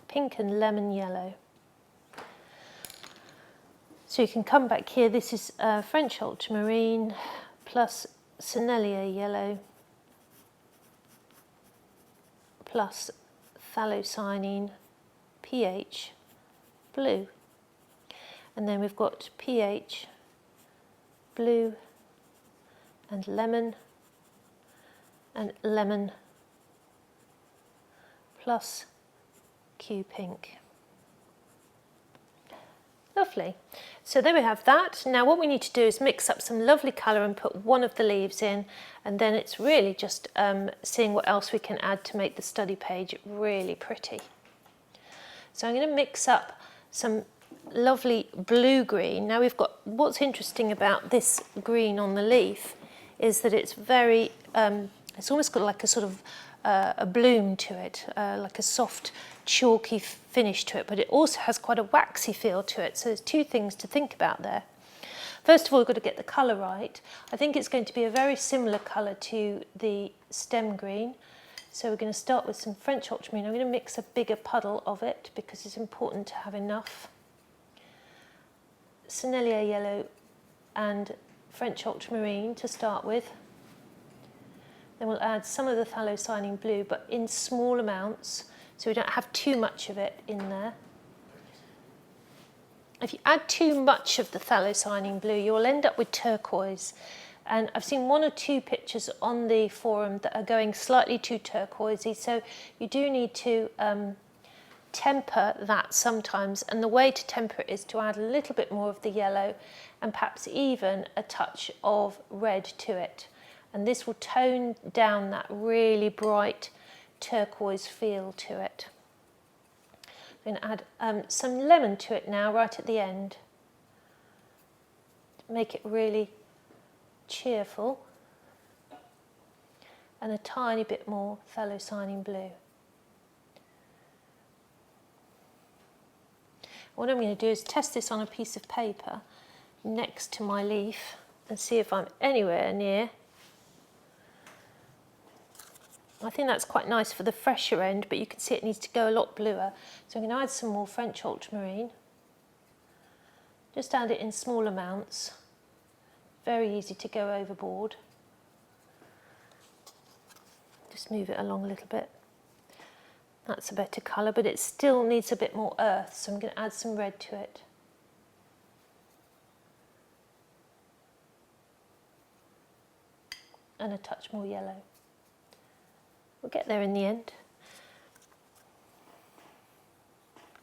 pink and lemon yellow. So you can come back here, this is French ultramarine plus Sennelier yellow plus phthalocyanine pH blue. And then we've got pH blue and lemon plus Q pink. Lovely. So there we have that. Now what we need to do is mix up some lovely colour and put one of the leaves in, and then it's really just seeing what else we can add to make the study page really pretty. So I'm going to mix up some lovely blue-green. Now we've got, what's interesting about this green on the leaf is that it's very, it's almost got like a sort of a bloom to it, like a soft chalky finish to it, but it also has quite a waxy feel to it. So there's two things to think about there. First of all, we've got to get the colour right. I think it's going to be a very similar colour to the stem green. So we're going to start with some French ultramarine. I'm going to mix a bigger puddle of it because it's important to have enough. Sennelier yellow and French ultramarine to start with. Then we'll add some of the phthalocyanine blue, but in small amounts, so we don't have too much of it in there. If you add too much of the phthalocyanine blue, you'll end up with turquoise. And I've seen one or two pictures on the forum that are going slightly too turquoisey, so you do need to temper that sometimes. And the way to temper it is to add a little bit more of the yellow and perhaps even a touch of red to it. And this will tone down that really bright turquoise feel to it. I'm going to add some lemon to it now, right at the end. Make it really cheerful. And a tiny bit more phthalocyanine blue. What I'm going to do is test this on a piece of paper next to my leaf and see if I'm anywhere near. I think that's quite nice for the fresher end, but you can see it needs to go a lot bluer. So I'm going to add some more French ultramarine. Just add it in small amounts. Very easy to go overboard. Just move it along a little bit. That's a better colour, but it still needs a bit more earth, so I'm going to add some red to it. And a touch more yellow. We'll get there in the end.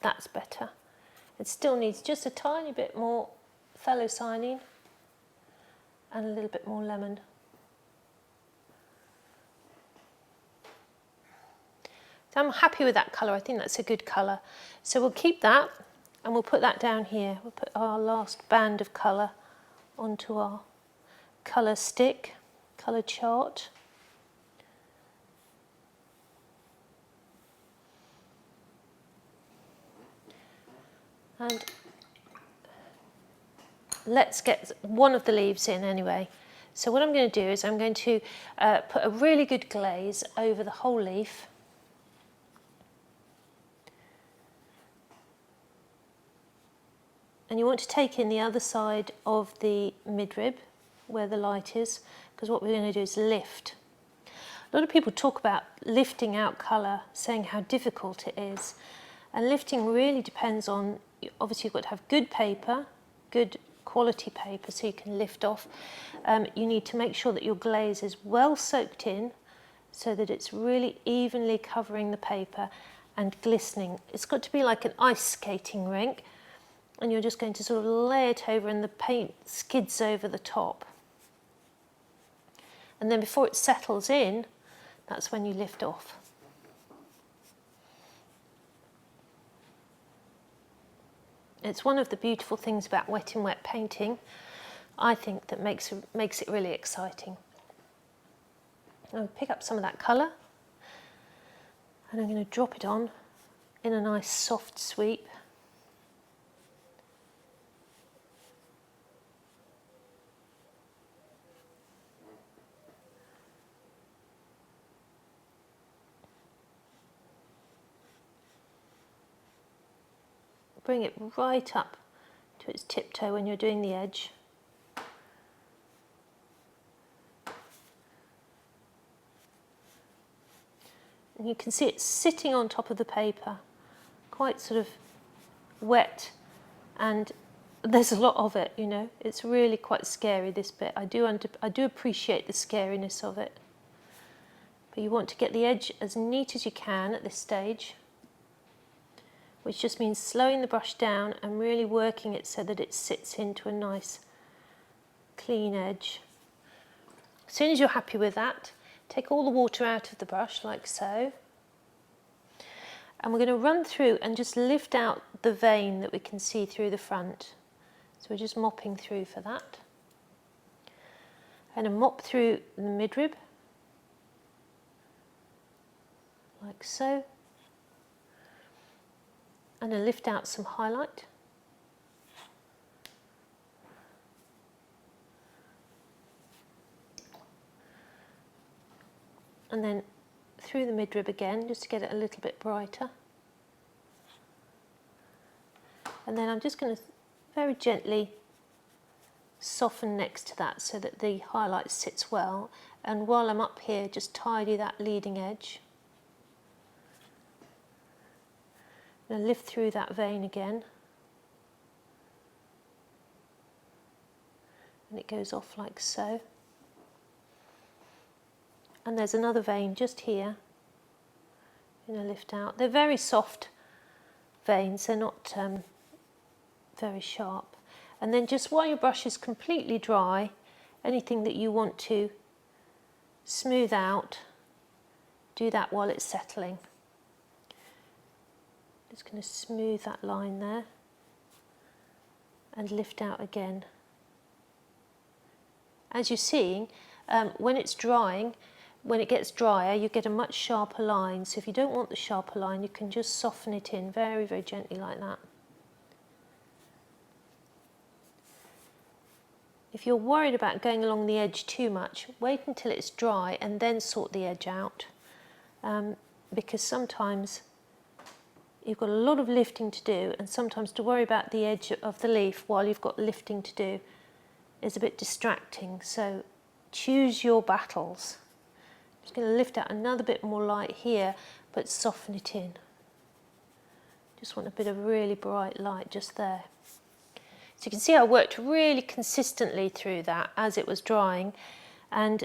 That's better. It still needs just a tiny bit more phthalocyanine and a little bit more lemon. So I'm happy with that colour. I think that's a good colour. So we'll keep that and we'll put that down here. We'll put our last band of colour onto our colour stick, colour chart. And let's get one of the leaves in anyway. So what I'm going to do is I'm going to put a really good glaze over the whole leaf. And you want to take in the other side of the midrib where the light is, because what we're going to do is lift. A lot of people talk about lifting out colour, saying how difficult it is. And lifting really depends on, obviously you've got to have good paper, good quality paper so you can lift off. You need to make sure that your glaze is well soaked in so that it's really evenly covering the paper and glistening. It's got to be like an ice skating rink, and you're just going to sort of lay it over and the paint skids over the top. And then before it settles in, that's when you lift off. It's one of the beautiful things about wet in wet painting, I think, that makes it really exciting. I'll pick up some of that colour and I'm going to drop it on in a nice soft sweep. bring it right up to its tiptoe when you're doing the edge. And you can see it's sitting on top of the paper, quite sort of wet, and there's a lot of it, you know. It's really quite scary, this bit. I do appreciate the scariness of it. But you want to get the edge as neat as you can at this stage, which just means slowing the brush down and really working it so that it sits into a nice clean edge. As soon as you're happy with that, take all the water out of the brush like so. And we're going to run through and just lift out the vein that we can see through the front. So we're just mopping through for that. And a mop through the midrib, like so. And then lift out some highlight. And then through the midrib again, just to get it a little bit brighter. And then I'm just going to very gently soften next to that so that the highlight sits well. And while I'm up here, just tidy that leading edge. And lift through that vein again. And it goes off like so. And there's another vein just here. I'm going to lift out. They're very soft veins, they're not very sharp. And then just while your brush is completely dry, anything that you want to smooth out, do that while it's settling. Just going to smooth that line there and lift out again. As you're seeing, when it's drying, when it gets drier, you get a much sharper line. So if you don't want the sharper line, you can just soften it in very, very gently like that. If you're worried about going along the edge too much, wait until it's dry and then sort the edge out, because sometimes you've got a lot of lifting to do, and sometimes to worry about the edge of the leaf while you've got lifting to do is a bit distracting. So choose your battles. I'm just going to lift out another bit more light here, but soften it in. Just want a bit of really bright light just there. So you can see I worked really consistently through that as it was drying, and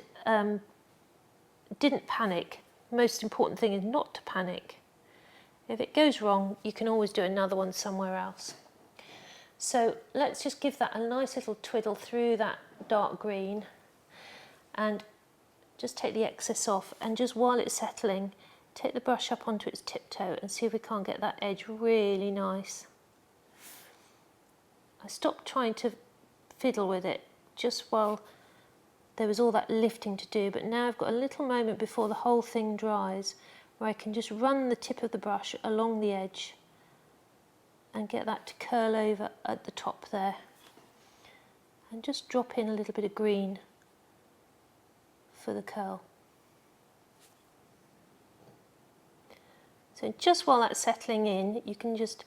didn't panic. Most important thing is not to panic. If it goes wrong, you can always do another one somewhere else. So let's just give that a nice little twiddle through that dark green and just take the excess off, and just while it's settling, take the brush up onto its tiptoe and see if we can't get that edge really nice. I stopped trying to fiddle with it just while there was all that lifting to do, but now I've got a little moment before the whole thing dries where I can just run the tip of the brush along the edge and get that to curl over at the top there, and just drop in a little bit of green for the curl. So just while that's settling in, you can just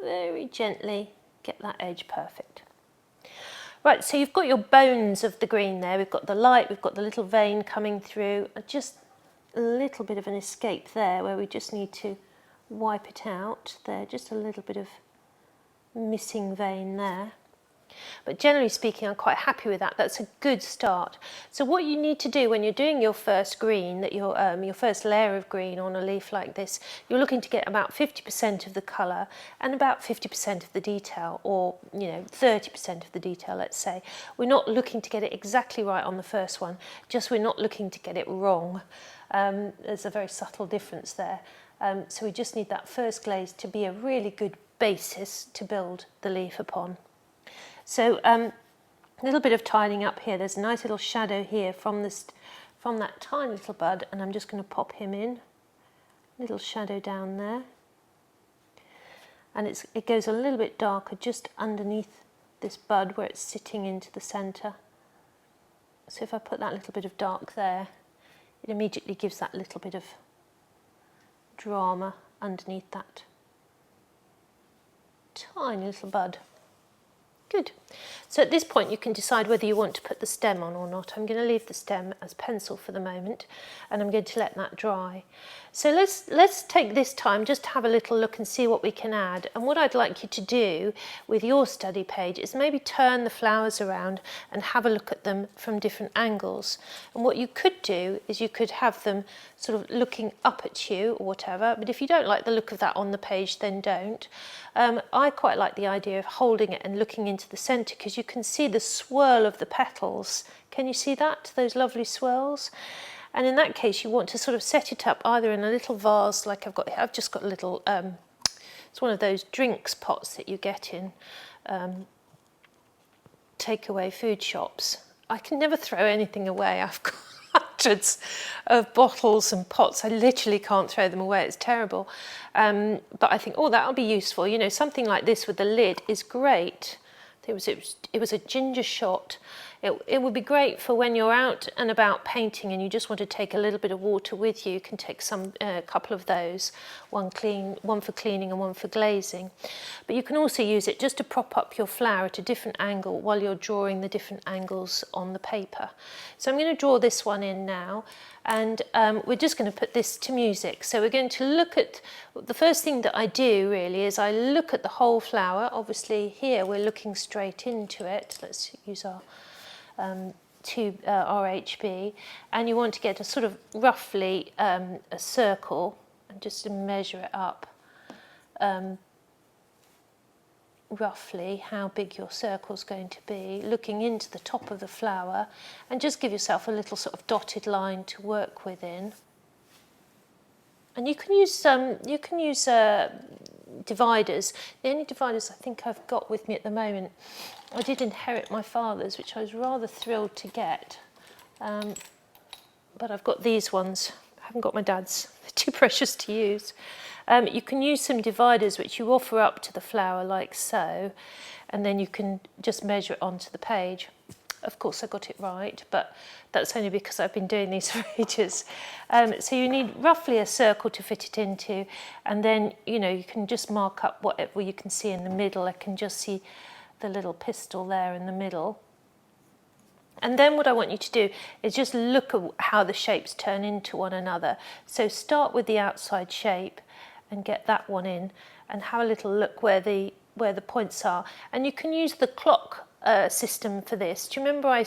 very gently get that edge perfect. Right, so you've got your bones of the green there. We've got the light, we've got the little vein coming through, just a little bit of an escape there where we just need to wipe it out there, just a little bit of missing vein there. But generally speaking, I'm quite happy with that. That's a good start. So what you need to do when you're doing your first green, that your first layer of green on a leaf like this, you're looking to get about 50% of the colour and about 50% of the detail, or 30% of the detail, let's say. We're not looking to get it exactly right on the first one, just we're not looking to get it wrong. There's a very subtle difference there. So we just need that first glaze to be a really good basis to build the leaf upon. So a little bit of tidying up here. There's a nice little shadow here from that tiny little bud, and I'm just going to pop him in. Little shadow down there. And it goes a little bit darker just underneath this bud where it's sitting into the centre. So if I put that little bit of dark there, it immediately gives that little bit of drama underneath that tiny little bud. Good. So at this point you can decide whether you want to put the stem on or not. I'm going to leave the stem as pencil for the moment, and I'm going to let that dry. So let's take this time just to have a little look and see what we can add. And what I'd like you to do with your study page is maybe turn the flowers around and have a look at them from different angles. And what you could do is you could have them sort of looking up at you or whatever, but if you don't like the look of that on the page, then don't. I quite like the idea of holding it and looking into the centre, because you can see the swirl of the petals. Can you see that, those lovely swirls? And in that case, you want to sort of set it up either in a little vase like I've got here. I've just got a little, it's one of those drinks pots that you get in takeaway food shops. I can never throw anything away. I've got hundreds of bottles and pots. I literally can't throw them away. It's terrible. But I think, oh, that'll be useful. You know, something like this with the lid is great. It was a ginger shot. It would be great for when you're out and about painting and you just want to take a little bit of water with you. You can take a couple of those, one for cleaning and one for glazing. But you can also use it just to prop up your flower at a different angle while you're drawing the different angles on the paper. So I'm going to draw this one in now, and we're just going to put this to music. So we're going to look at, the first thing that I do really is I look at the whole flower. Obviously here we're looking straight into it. Let's use our RHB, and you want to get a sort of roughly a circle, and just to measure it up roughly how big your circle's going to be, looking into the top of the flower, and just give yourself a little sort of dotted line to work within. And you can use dividers. The only dividers I think I've got with me at the moment, I did inherit my father's, which I was rather thrilled to get, but I've got these ones. I haven't got my dad's. They're too precious to use. You can use some dividers which you offer up to the flower like so, and then you can just measure it onto the page. Of course I got it right, but that's only because I've been doing these for ages. So you need roughly a circle to fit it into, and then you can just mark up whatever you can see in the middle. I can just see the little pistil there in the middle. And then what I want you to do is just look at how the shapes turn into one another. So start with the outside shape and get that one in, and have a little look where the points are. And you can use the clock system for this. Do you remember I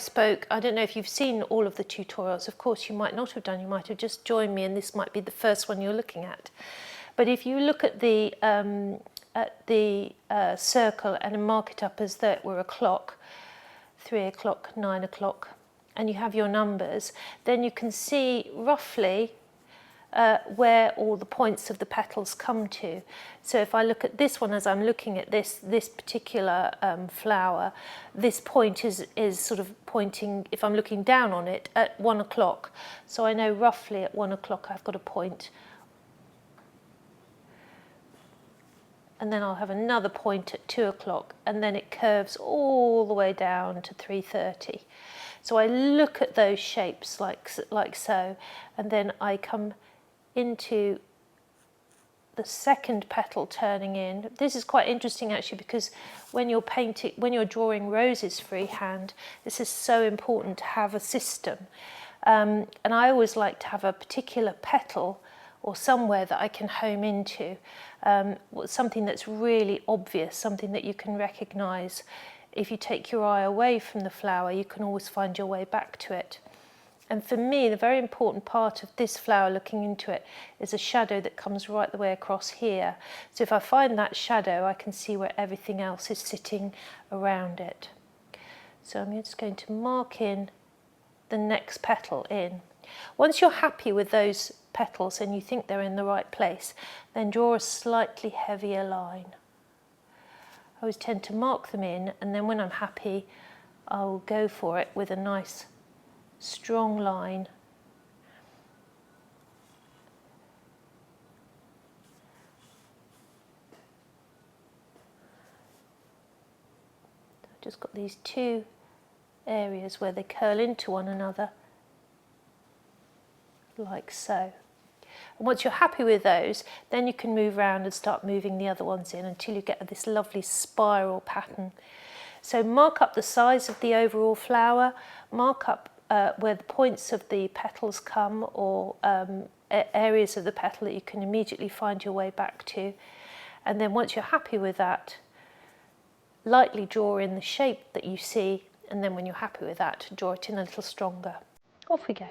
don't know if you've seen all of the tutorials. Of course you might not have done, you might have just joined me and this might be the first one you're looking at. But if you look at the circle and mark it up as though it were a clock, 3 o'clock, 9 o'clock, and you have your numbers, then you can see roughly where all the points of the petals come to. So if I look at this one as I'm looking at this particular flower, this point is sort of pointing, if I'm looking down on it, at 1 o'clock. So I know roughly at 1 o'clock I've got a point. And then I'll have another point at 2 o'clock, and then it curves all the way down to 3:30. So I look at those shapes like so, and then I come into the second petal turning in. This is quite interesting actually, because when you're drawing roses freehand, this is so important to have a system. And I always like to have a particular petal or somewhere that I can home into, something that's really obvious, something that you can recognise. If you take your eye away from the flower, you can always find your way back to it. And for me, the very important part of this flower, looking into it, is a shadow that comes right the way across here. So if I find that shadow, I can see where everything else is sitting around it. So I'm just going to mark in the next petal in. Once you're happy with those petals and you think they're in the right place, then draw a slightly heavier line. I always tend to mark them in, and then when I'm happy, I'll go for it with a nice strong line. I've just got these two areas where they curl into one another, like so. And once you're happy with those, then you can move around and start moving the other ones in until you get this lovely spiral pattern. So mark up the size of the overall flower, mark up where the points of the petals come, or areas of the petal that you can immediately find your way back to. And then once you're happy with that, lightly draw in the shape that you see, and then when you're happy with that, draw it in a little stronger. Off we go.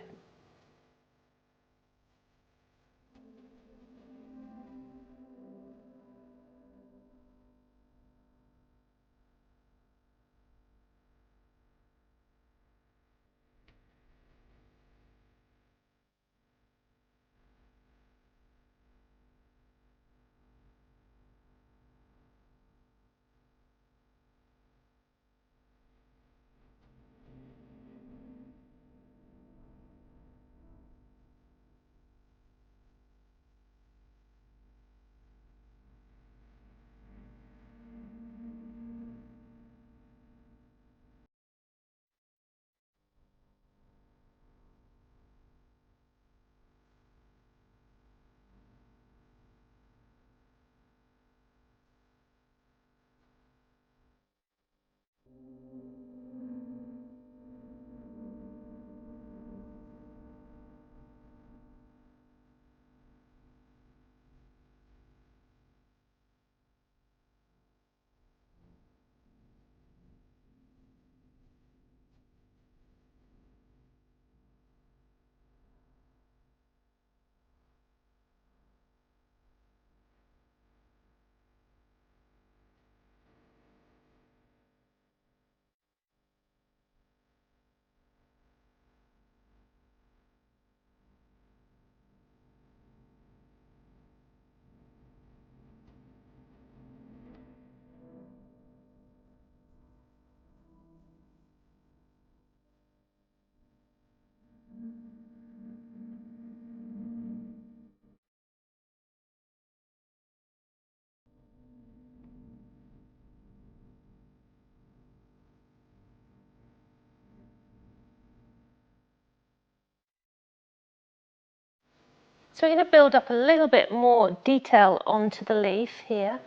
So we're going to build up a little bit more detail onto the leaf here.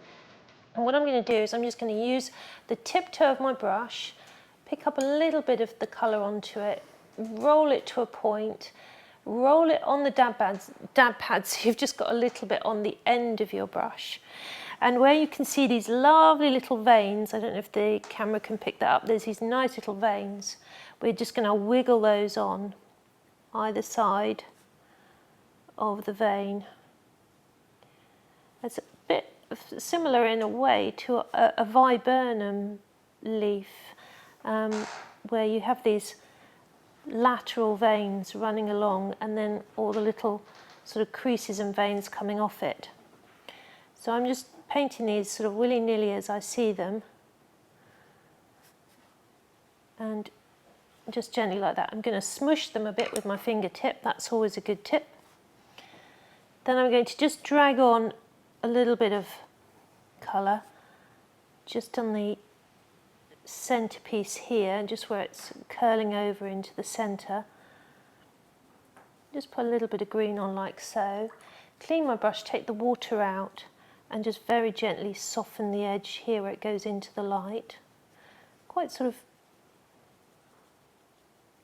And what I'm going to do is I'm just going to use the tip toe of my brush, pick up a little bit of the colour onto it, roll it to a point, roll it on the dab pads so you've just got a little bit on the end of your brush. And where you can see these lovely little veins, I don't know if the camera can pick that up, there's these nice little veins. We're just going to wiggle those on either side of the vein. It's a bit similar in a way to a viburnum leaf, where you have these lateral veins running along and then all the little sort of creases and veins coming off it. So I'm just painting these sort of willy-nilly as I see them, and just gently like that. I'm going to smush them a bit with my fingertip, that's always a good tip. Then I'm going to just drag on a little bit of colour just on the centrepiece here, just where it's curling over into the centre. Just put a little bit of green on like so. Clean my brush, take the water out, and just very gently soften the edge here where it goes into the light. Quite sort of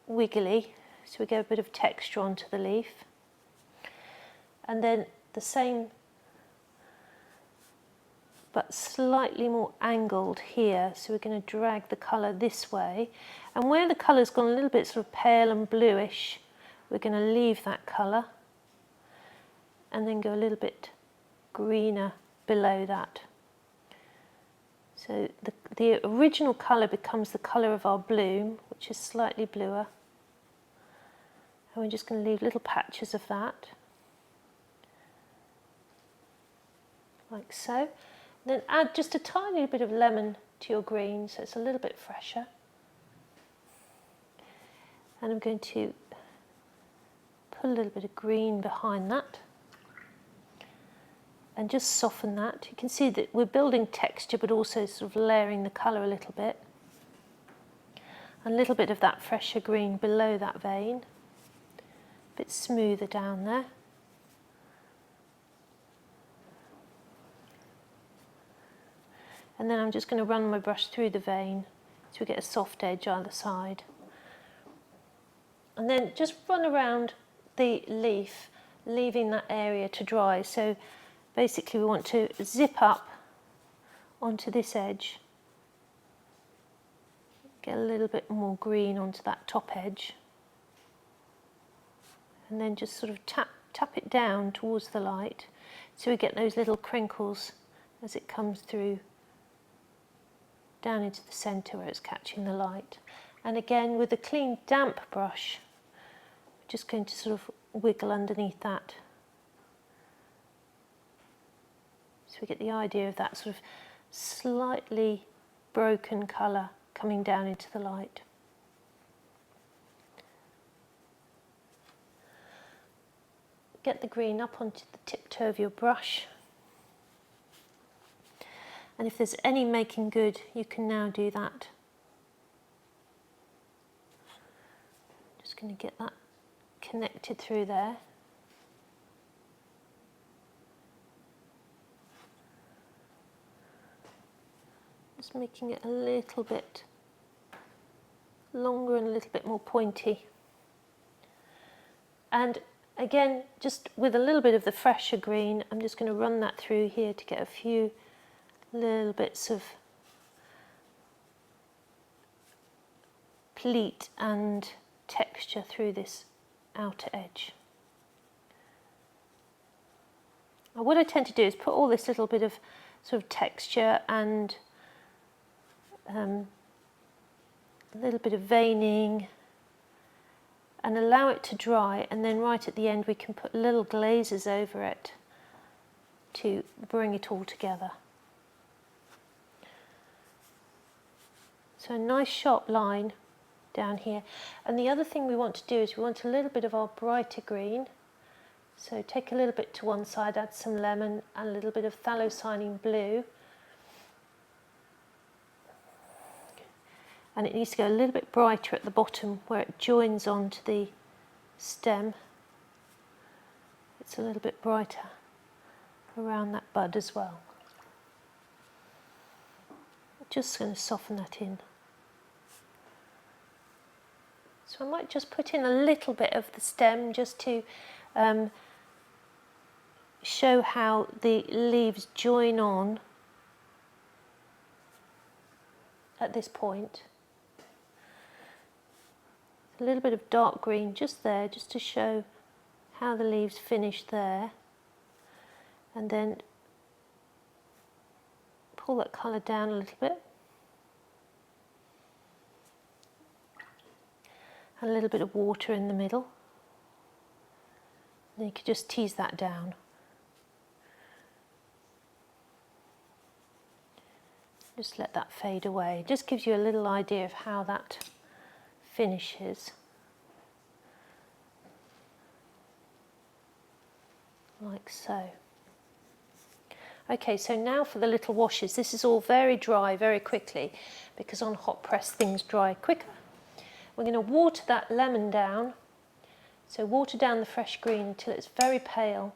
wiggly, so we get a bit of texture onto the leaf. And then the same, but slightly more angled here, so we're going to drag the colour this way, and where the colour's gone a little bit sort of pale and bluish, we're going to leave that colour and then go a little bit greener below that. So the original colour becomes the colour of our bloom, which is slightly bluer, and we're just going to leave little patches of that like so. Then add just a tiny bit of lemon to your green so it's a little bit fresher. And I'm going to put a little bit of green behind that and just soften that. You can see that we're building texture but also sort of layering the colour a little bit. A little bit of that fresher green below that vein, a bit smoother down there. And then I'm just going to run my brush through the vein so we get a soft edge either side. And then just run around the leaf, leaving that area to dry. So basically we want to zip up onto this edge, get a little bit more green onto that top edge, and then just sort of tap it down towards the light so we get those little crinkles as it comes through down into the centre where it's catching the light. And again, with a clean damp brush, we're just going to sort of wiggle underneath that so we get the idea of that sort of slightly broken colour coming down into the light. Get the green up onto the tiptoe of your brush, and if there's any making good, you can now do that. Just going to get that connected through there. Just making it a little bit longer and a little bit more pointy. And again, just with a little bit of the fresher green, I'm just going to run that through here to get a few little bits of pleat and texture through this outer edge. And what I tend to do is put all this little bit of sort of texture and a little bit of veining and allow it to dry, and then right at the end we can put little glazes over it to bring it all together. So a nice sharp line down here. And the other thing we want to do is we want a little bit of our brighter green. So take a little bit to one side, add some lemon and a little bit of phthalocyanin blue. And it needs to go a little bit brighter at the bottom where it joins onto the stem. It's a little bit brighter around that bud as well. Just going to soften that in. So I might just put in a little bit of the stem just to show how the leaves join on at this point. A little bit of dark green just there, just to show how the leaves finish there, and then pull that colour down a little bit, and a little bit of water in the middle. And you could just tease that down. Just let that fade away. It just gives you a little idea of how that finishes. Like so. Okay, so now for the little washes. This is all very dry very quickly because on hot press things dry quicker. We're going to water that lemon down. So water down the fresh green until it's very pale,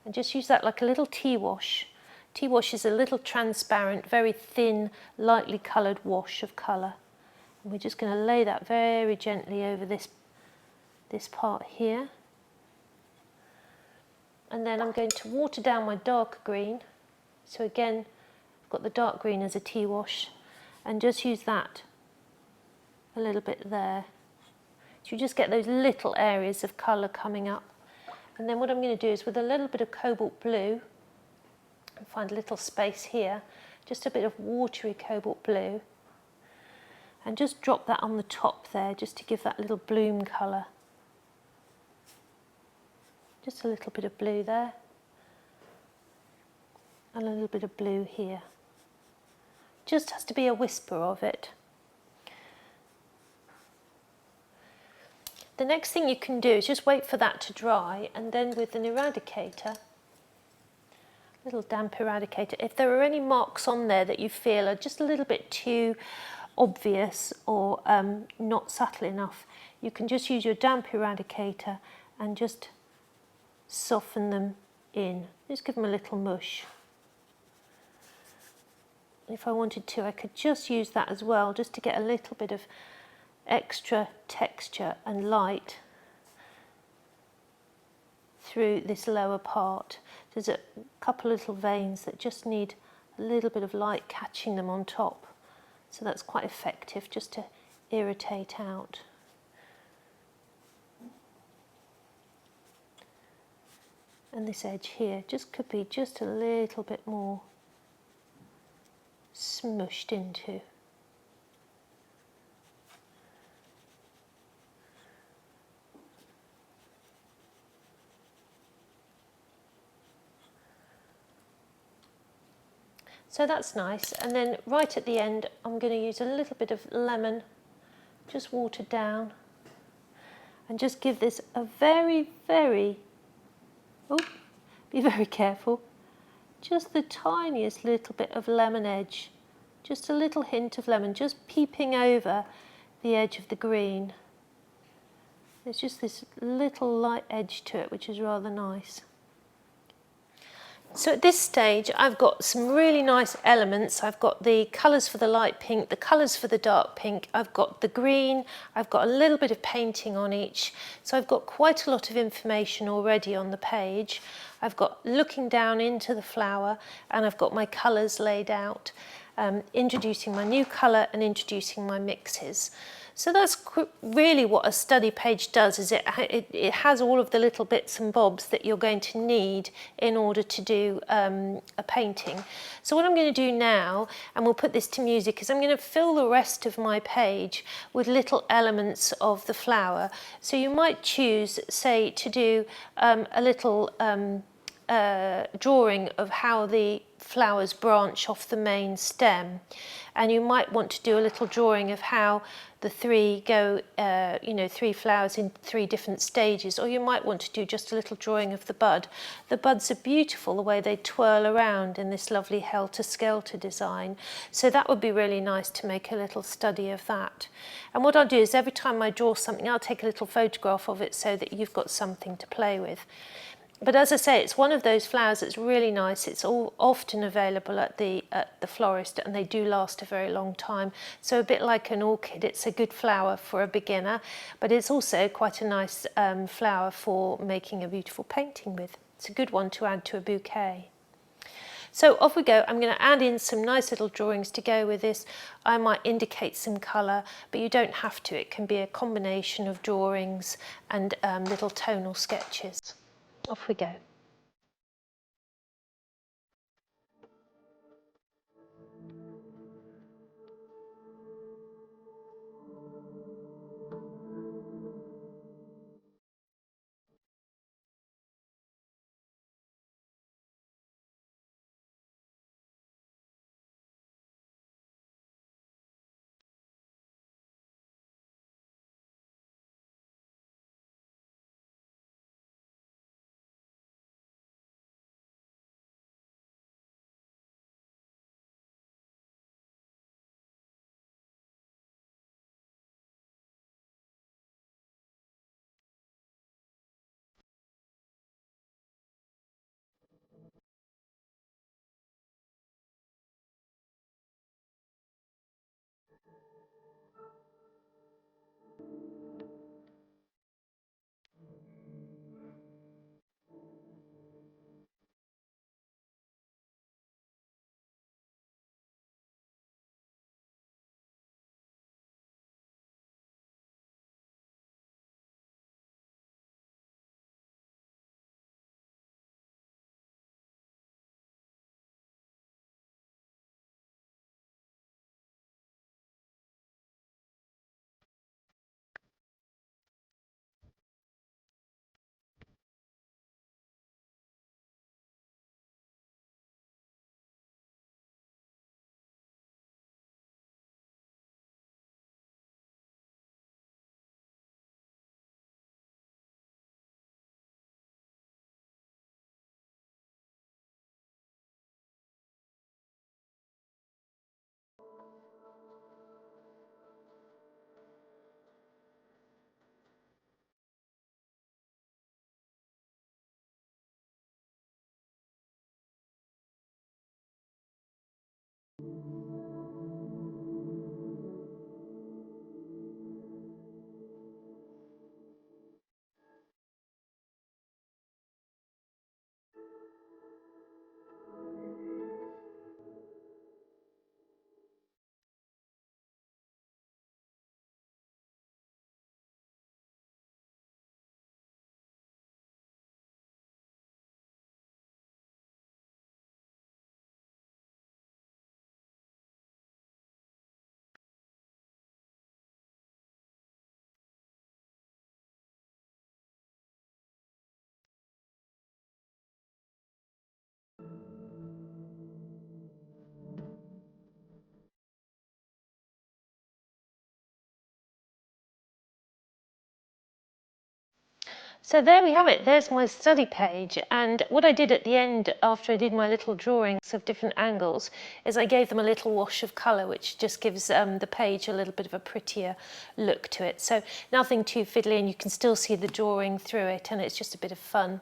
and just use that like a little tea wash. Tea wash is a little transparent, very thin, lightly coloured wash of colour. And we're just going to lay that very gently over this part here. And then I'm going to water down my dark green. So again, I've got the dark green as a tea wash, and just use that a little bit there. So you just get those little areas of colour coming up. And then what I'm going to do is with a little bit of cobalt blue, and find a little space here, just a bit of watery cobalt blue, and just drop that on the top there just to give that little bloom colour. Just a little bit of blue there, and a little bit of blue here. Just has to be a whisper of it. The next thing you can do is just wait for that to dry, and then with an eradicator, little damp eradicator, if there are any marks on there that you feel are just a little bit too obvious or not subtle enough, you can just use your damp eradicator and just soften them in. Just give them a little mush. If I wanted to, I could just use that as well, just to get a little bit of extra texture and light through this lower part. There's a couple of little veins that just need a little bit of light catching them on top. So that's quite effective, just to irritate out. And this edge here just could be just a little bit more smushed into. So that's nice. And then right at the end, I'm going to use a little bit of lemon, just watered down, and just give this a very, very, oh, be very careful, just the tiniest little bit of lemon edge, just a little hint of lemon, just peeping over the edge of the green. There's just this little light edge to it, which is rather nice. So at this stage, I've got some really nice elements. I've got the colours for the light pink, the colours for the dark pink, I've got the green, I've got a little bit of painting on each. So I've got quite a lot of information already on the page. I've got looking down into the flower, and I've got my colours laid out, introducing my new colour and introducing my mixes. So that's really what a study page does, is it has all of the little bits and bobs that you're going to need in order to do a painting. So what I'm going to do now, and we'll put this to music, is I'm going to fill the rest of my page with little elements of the flower. So you might choose, say, to do a little drawing of how the flowers branch off the main stem, and you might want to do a little drawing of how the three go, three flowers in three different stages, or you might want to do just a little drawing of the bud. The buds are beautiful, the way they twirl around in this lovely helter-skelter design, so that would be really nice to make a little study of that. And what I'll do is every time I draw something, I'll take a little photograph of it so that you've got something to play with. But as I say, it's one of those flowers that's really nice. It's all often available at the florist, and they do last a very long time. So a bit like an orchid, it's a good flower for a beginner, but it's also quite a nice flower for making a beautiful painting with. It's a good one to add to a bouquet. So off we go. I'm going to add in some nice little drawings to go with this. I might indicate some colour, but you don't have to. It can be a combination of drawings and little tonal sketches. Off we go. So there we have it, there's my study page, and what I did at the end after I did my little drawings of different angles is I gave them a little wash of colour, which just gives the page a little bit of a prettier look to it. So nothing too fiddly, and you can still see the drawing through it, and it's just a bit of fun.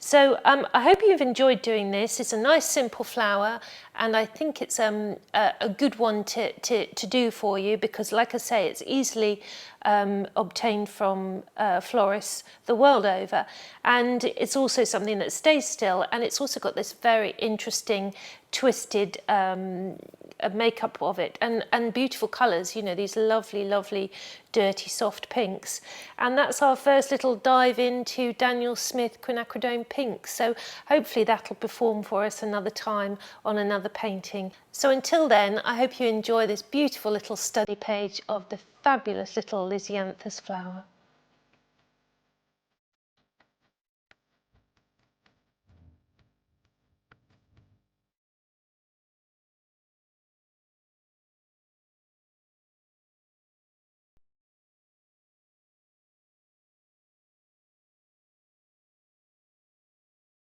So I hope you've enjoyed doing this. It's a nice simple flower, and I think it's a good one to do for you, because like I say, it's easily obtained from florists the world over, and it's also something that stays still, and it's also got this very interesting twisted makeup of it, and beautiful colours, you know, these lovely dirty soft pinks. And that's our first little dive into Daniel Smith Quinacridone Pinks. So hopefully that'll perform for us another time on another painting. So until then, I hope you enjoy this beautiful little study page of the fabulous little Lisianthus flower.